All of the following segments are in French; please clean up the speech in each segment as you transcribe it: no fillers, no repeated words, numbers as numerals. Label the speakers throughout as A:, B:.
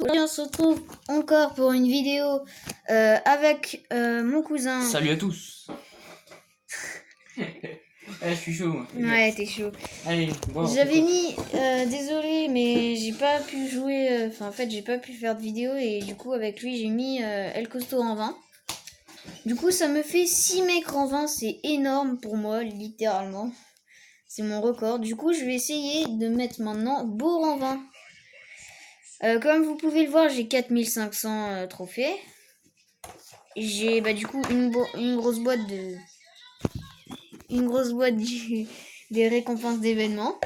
A: Aujourd'hui, on se retrouve encore pour une vidéo avec mon cousin.
B: Salut à tous. Je suis chaud moi.
A: Ouais, t'es chaud.
B: Allez, bon.
A: J'avais mis, désolé, mais j'ai pas pu jouer, enfin en fait j'ai pas pu faire de vidéo et du coup avec lui j'ai mis El Costo en 20. Du coup ça me fait 6 mecs en 20, c'est énorme pour moi, littéralement. C'est mon record. Du coup je vais essayer de mettre maintenant Bourg en 20. Comme vous pouvez le voir, j'ai 4500 trophées. J'ai du coup une grosse boîte des récompenses d'événements.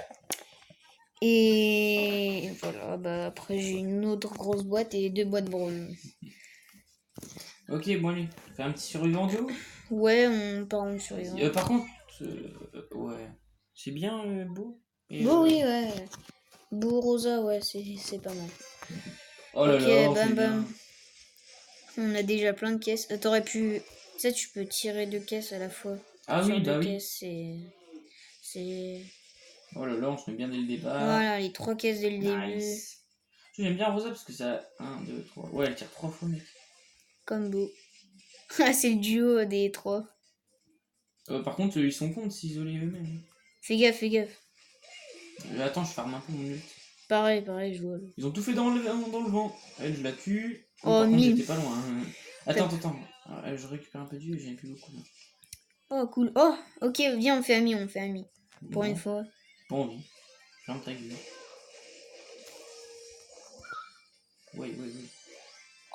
A: Et voilà, après j'ai une autre grosse boîte et 2 boîtes brunes.
B: Ok, bon allez, fais un petit survivant duo.
A: Ouais, on part en survivant.
B: Par contre, ouais, c'est bien beau. Et,
A: Bon, oui, ouais. Beau rosa, ouais, c'est pas mal.
B: Oh là
A: Ok,
B: là,
A: bam
B: c'est
A: bam.
B: bien.
A: On a déjà plein de caisses. T'aurais pu. Tu sais, tu peux tirer 2 caisses à la fois.
B: Ah
A: Sur
B: oui,
A: 2
B: bah oui.
A: caisses, c'est.
B: Oh là là, on se met bien dès le départ.
A: Voilà, les 3 caisses dès le début.
B: Nice. J'aime bien Rosa parce que ça. 1, 2, 3. Ouais, elle tire 3 fois, mec.
A: Comme beau. Ah, c'est le duo des 3.
B: Par contre, ils sont cons de s'isoler eux-mêmes.
A: Fais gaffe, fais gaffe.
B: Attends, je farme un peu mon ult.
A: Pareil, je vois.
B: Ils ont tout fait dans le vent. Elle, je la tue.
A: Oh,
B: Par contre,
A: 1000.
B: j'étais pas loin. Attends. Je récupère un peu de vie, j'en ai plus beaucoup.
A: Oh, cool. Oh, ok, viens, on fait ami. Pour
B: Non,
A: une fois.
B: pas envie. Ferme ta gueule. Ouais.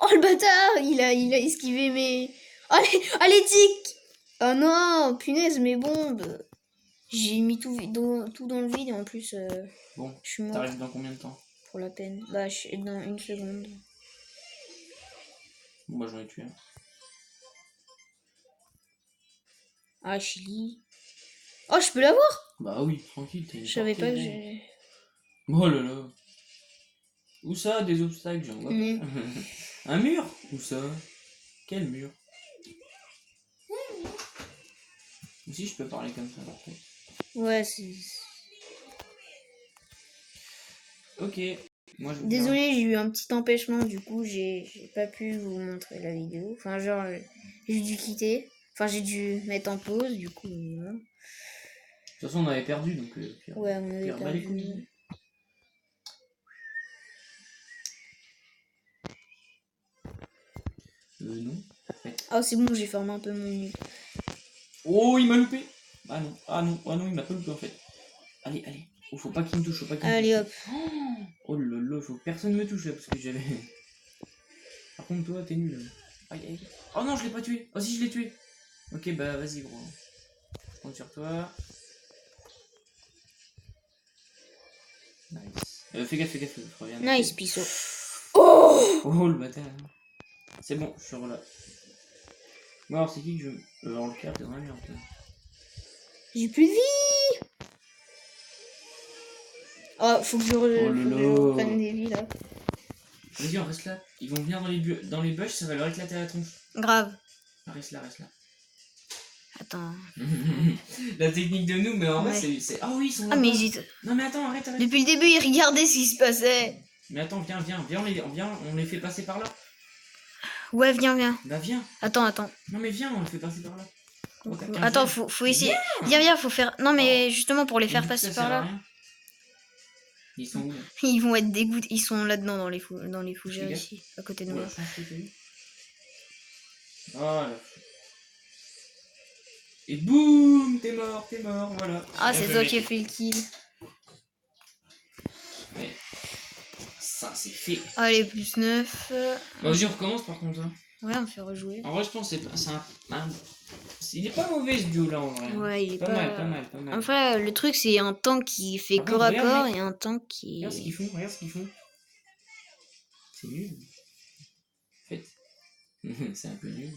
A: Oh, le bâtard, il a esquivé mes... Allez, tic. Oh non, punaise, mes bombes. J'ai mis tout dans le vide et en plus,
B: Bon,
A: je suis mort
B: t'arrives dans combien de temps?
A: pour la peine. Bah, dans 1 seconde.
B: Bon, bah j'en ai tué un.
A: Ah, Chili. Oh, je peux l'avoir.
B: Bah oui, tranquille, t'es une
A: Je savais
B: portée,
A: pas que
B: gros.
A: j'ai...
B: Oh là là. Où ça, des obstacles, j'en vois pas. Un mur? Où ça? Quel mur? Si je peux parler comme ça, après.
A: Ouais, c'est...
B: Ok. Moi, je
A: Désolé, j'ai eu un petit empêchement, du coup, j'ai pas pu vous montrer la vidéo. Enfin, genre, j'ai dû quitter. Enfin, j'ai dû mettre en pause, du coup, voilà.
B: De toute façon, on avait perdu, donc...
A: Ouais, on avait
B: bah, les
A: perdu.
B: couilles. Non. Ouais.
A: Ah, c'est bon, j'ai fermé un peu mon nid.
B: Oh, il m'a loupé. Ah non, il m'a pas loupé en fait. Allez. Oh, faut pas qu'il me touche,
A: Allez, hop.
B: Oh là là, faut que personne me touche là, parce que j'avais... Par contre, toi, t'es nul. Aïe. Oh non, je l'ai pas tué. Oh si, je l'ai tué. Ok, bah vas-y, gros. Je compte sur toi. Nice. Fais gaffe, je reviens.
A: Nice, Pisso. Oh,
B: Oh, le bâtard. C'est bon, je suis là. Bon, alors, c'est qui que je... alors, le cœur, t'es dans la merde.
A: j'ai plus de vie. Oh, faut que je reprenne des vies, là.
B: Vas-y, on reste là. Ils vont venir dans les bush, ça va leur éclater la tronche.
A: Grave.
B: Reste là.
A: Attends.
B: La technique de nous, mais en vrai,
A: Ouais.
B: c'est... Ah oui, ils sont
A: Ah,
B: là.
A: mais ils...
B: Non, mais attends, arrête.
A: Depuis le début, ils regardaient ce qui se passait.
B: Mais attends, viens, on les fait passer par là.
A: Ouais, viens.
B: Bah viens.
A: Attends.
B: Non mais viens, on les fait passer par là. Oh, t'as 15
A: Attends,
B: gènes.
A: faut essayer. Viens, faut faire... Non, mais justement, pour les
B: Mais
A: faire
B: du coup,
A: passer
B: ça
A: par
B: sert à
A: là.
B: rien. Ils sont où là?
A: Ils vont être dégoûtés. Ils sont là-dedans, dans les fougères
B: Fais
A: ici, à côté de
B: Ouais,
A: moi.
B: je pense que t'as vu. Voilà. Et boum, t'es mort, voilà.
A: Ah,
B: Bien
A: c'est
B: fait,
A: toi
B: mec.
A: qui as fait le kill.
B: Ouais. Ça, c'est fait.
A: Allez, plus 9.
B: Vas-y, on recommence par contre. Hein.
A: Ouais, on fait rejouer.
B: En vrai, je pense que il est pas mauvais ce duo là en vrai.
A: Ouais, il est
B: pas mal.
A: Enfin, le truc, c'est un tank qui fait
B: Par
A: corps
B: contre,
A: à
B: regarde,
A: corps
B: mec.
A: et un tank qui...
B: Regarde ce qu'ils font. C'est nul. En fait, c'est un peu nul.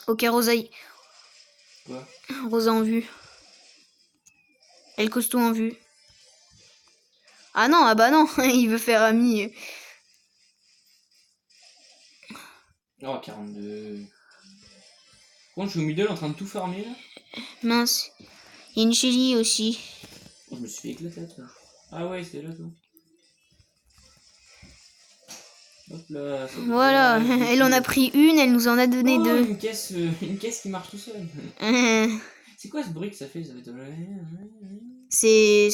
A: Ok, Rosaï.
B: Quoi?
A: Rosa en vue. El Costo en vue. Ah non, il veut faire ami.
B: Oh, 42. Bon, je suis au middle en train de tout farmer là.
A: Mince. Il y a une Shelly aussi.
B: Oh, je me suis fait éclater là. Ah ouais, c'est là, toi. Hop là, ça devrait
A: Voilà,
B: aller,
A: elle en a
B: du coup.
A: pris une, elle nous en a donné
B: Oh,
A: deux.
B: une caisse qui marche tout seul. C'est quoi ce bruit que ça fait? Ça va être...
A: C'est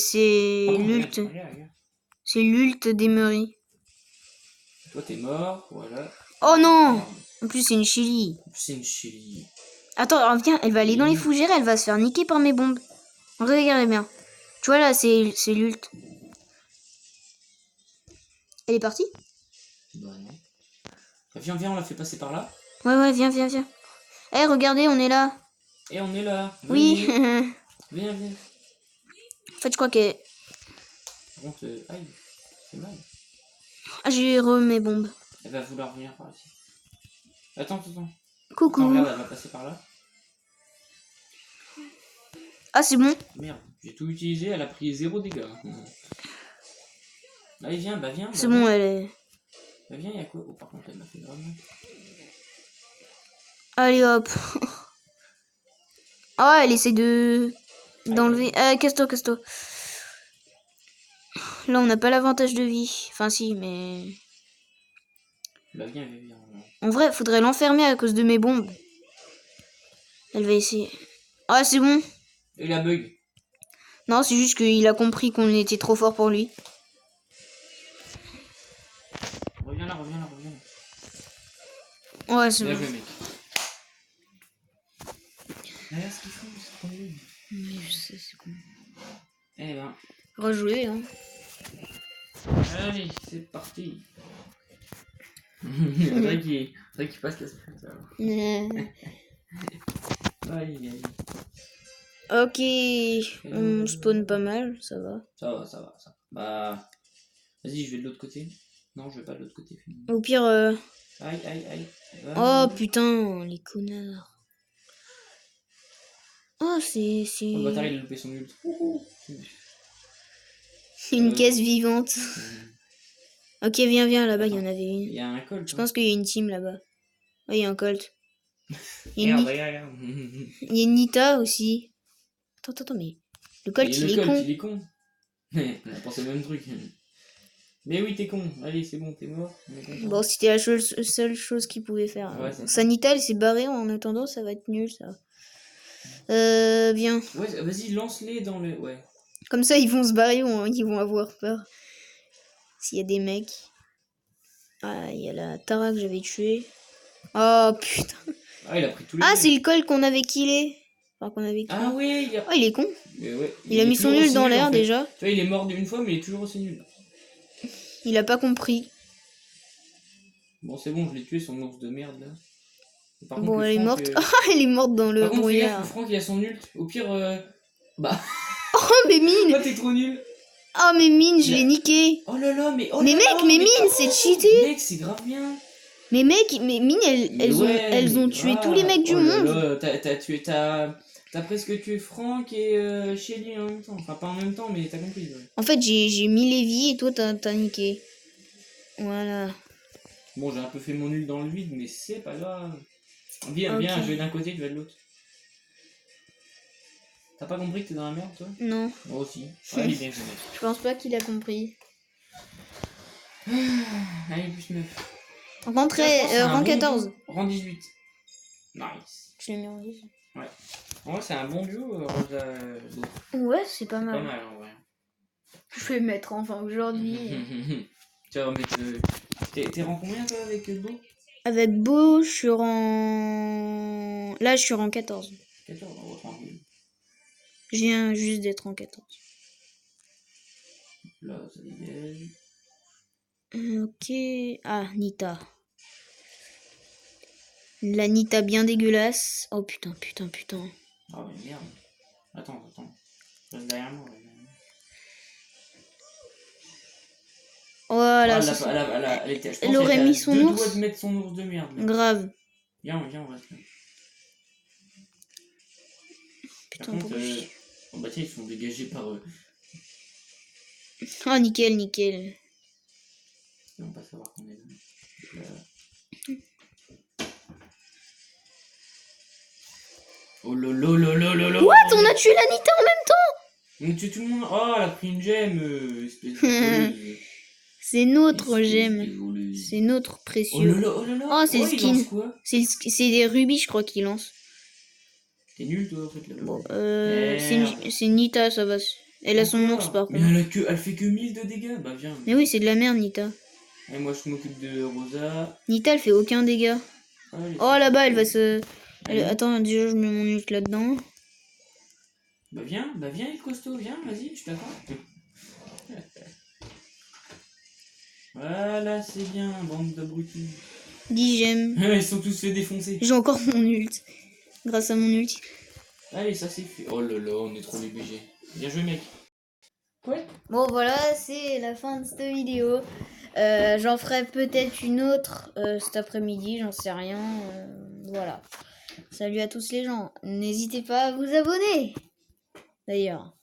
B: Par contre,
A: l'ult.
B: regarde.
A: C'est l'ult d'Emery.
B: Toi, t'es mort, voilà.
A: Oh non!
B: Merde.
A: En plus, c'est une chili.
B: C'est une chérie.
A: Attends, viens, elle va aller dans les fougères, elle va se faire niquer par mes bombes. Regardez bien. Tu vois là, c'est l'ult. Elle est partie?
B: Bah non. Bah, viens, on la fait passer par là.
A: Ouais, viens. Eh, regardez, on est là.
B: Et on est là.
A: Oui.
B: Venez. Viens.
A: En fait, je crois que...
B: Par contre, aïe, c'est mal.
A: Ah, j'ai mes bombes.
B: Elle va vouloir venir par ici. Attends.
A: Coucou.
B: Attends, regarde, elle va passer par là.
A: Ah, c'est bon.
B: Merde, j'ai tout utilisé, elle a pris 0 dégâts. Allez, viens.
A: C'est bon, elle est...
B: Bah viens, y'a quoi? Oh, par contre, elle m'a fait grave mal.
A: Allez, hop. Ah, elle essaie d'enlever... casse-toi. Là, on n'a pas l'avantage de vie. Enfin, si, mais...
B: Bah viens.
A: En vrai, faudrait l'enfermer à cause de mes bombes. Elle va essayer. Ah, c'est bon.
B: Et la bug.
A: Non, c'est juste qu'il a compris qu'on était trop fort pour lui.
B: Reviens là.
A: Ouais, c'est
B: Bien
A: bon.
B: joué, mec. Regarde ce qu'ils font, c'est trop nul.
A: Mais je sais, c'est con.
B: Eh ben,
A: Rejouer, hein.
B: allez, c'est parti. Faudrait qu'il passe la sprint alors. Aïe.
A: Ok, on spawn pas mal, ça va.
B: Ça va. Bah, vas-y, je vais de l'autre côté. Non, je vais pas de l'autre côté.
A: Au pire...
B: Aïe.
A: Oh putain, les connards. Oh, c'est...
B: Oh, le bâtard, il a loupé son ult.
A: une caisse vivante. Ok, viens, là-bas, il y en avait
B: Il
A: une.
B: y a un colt.
A: Je pense qu'il y a une team là-bas. Ouais, il y a un Colt. Il y a
B: Regarde.
A: il y a une Nita aussi. Attends, mais... Le Colt, il est con.
B: Il est con. On a pensé au même truc. Mais oui, t'es con. Allez, c'est bon, t'es mort.
A: Bon, c'était la seule chose qu'il pouvait faire.
B: Ouais, c'est ça.
A: Sanita, elle s'est barrée en attendant, ça va être nul, ça. Viens.
B: Ouais, vas-y, lance-les dans le... Ouais.
A: Comme ça, ils vont se barrer, ils vont avoir peur. S'il y a des mecs. Ah, il y a la Tara que j'avais tuée. Oh, putain.
B: Ah, il a pris tous les
A: Ah,
B: mecs.
A: c'est le Colt qu'on avait killé. Enfin, qu'on avait killé.
B: Ah ouais,
A: Oh, il est con.
B: Mais ouais,
A: Il a mis son nul dans l'air, déjà.
B: Tu vois, il est mort une fois, mais il est toujours aussi nul.
A: Il a pas compris.
B: Bon, c'est bon, je l'ai tué, son ours de merde, là. Par
A: Bon,
B: contre,
A: elle est
B: Franck,
A: morte. Elle est morte dans le
B: Par contre, fais gaffe,
A: brouillard.
B: Franck, il a son ult. Au pire, bah...
A: Oh, mais mine.
B: Toi, t'es trop nul.
A: Oh, mais mine, je l'ai niqué.
B: Oh là là, mais... Oh
A: Mais
B: là
A: mec,
B: là,
A: mais mine, c'est cheaté.
B: Mec, c'est grave bien.
A: Mais mec, mais mine, elles ont tué tous les mecs du monde.
B: Là, t'as presque tué Franck et Shelly en même temps. Enfin, pas en même temps, mais t'as compris. Ouais.
A: En fait, j'ai mis les vies et toi, t'as niqué. Voilà.
B: Bon, j'ai un peu fait mon nul dans le vide, mais c'est pas grave. Viens,
A: Ok.
B: je vais d'un côté, tu vas de l'autre. T'as pas compris que t'es dans la merde, toi?
A: Non,
B: Moi aussi. Allez, bien joué, mec.
A: je pense pas qu'il a compris.
B: Allez, plus 9.
A: Rang 14.
B: Rang 18. Nice.
A: Je l'ai mis en 10.
B: Ouais. En vrai, c'est un bon duo, Rosa.
A: Ouais, c'est pas
B: Pas
A: mal.
B: mal, en vrai.
A: Je vais mettre enfin aujourd'hui.
B: Tu vas remettre. T'es rang combien, toi, avec Beau?
A: Avec Beau, je suis en... Là, je suis en 14.
B: 14, on va tranquille.
A: Je viens juste d'être en 14.
B: Là, ça dégage.
A: Ok. Ah, Nita. La Nita bien dégueulasse. Oh putain.
B: Ah, mais merde. Attends. Reste derrière moi.
A: Voilà.
B: Elle
A: aurait mis son ours.
B: Elle doit de mettre son ours de merde. Là.
A: Grave.
B: Viens, on reste là.
A: Putain,
B: Par contre,
A: pourquoi
B: oh bah tiens, ils sont dégagés par eux.
A: Oh, nickel.
B: On va pas savoir qu'on est là. Oh lolo.
A: What? On a tué la Nita en même temps?
B: On tue tout le monde. Oh, elle a pris une gemme, espèce de voleuse.
A: C'est notre
B: Espèce
A: gemme.
B: de voleuse.
A: C'est notre
B: Oh
A: précieux.
B: là là, oh là là.
A: Oh, c'est le
B: il
A: skin.
B: lance quoi?
A: C'est des rubis, je crois, qu'il lance.
B: T'es nul, toi, en fait, là.
A: Bon,
B: Merde.
A: c'est Nita, ça va. Elle a son ours, par
B: Mais
A: contre.
B: elle fait que 1000 de dégâts. Bah, viens.
A: Mais oui, c'est de la merde, Nita.
B: Et moi, je m'occupe de Rosa.
A: Nita, elle fait aucun dégât.
B: Allez,
A: Oh, là-bas, elle va se...
B: Elle est où?
A: Attends, déjà, je mets mon ult là-dedans.
B: Bah, viens, il est costaud, viens, vas-y, je t'attends. Voilà, c'est bien, bande d'abrutis.
A: 10 gemmes.
B: Ils sont tous fait défoncer.
A: J'ai encore mon ult. Grâce à mon ult.
B: Allez, ça c'est fait. Oh là là, on est trop les BG. Bien joué, mec. Ouais.
A: Bon, voilà, c'est la fin de cette vidéo. J'en ferai peut-être une autre cet après-midi, j'en sais rien. Voilà. Salut à tous les gens. N'hésitez pas à vous abonner. D'ailleurs.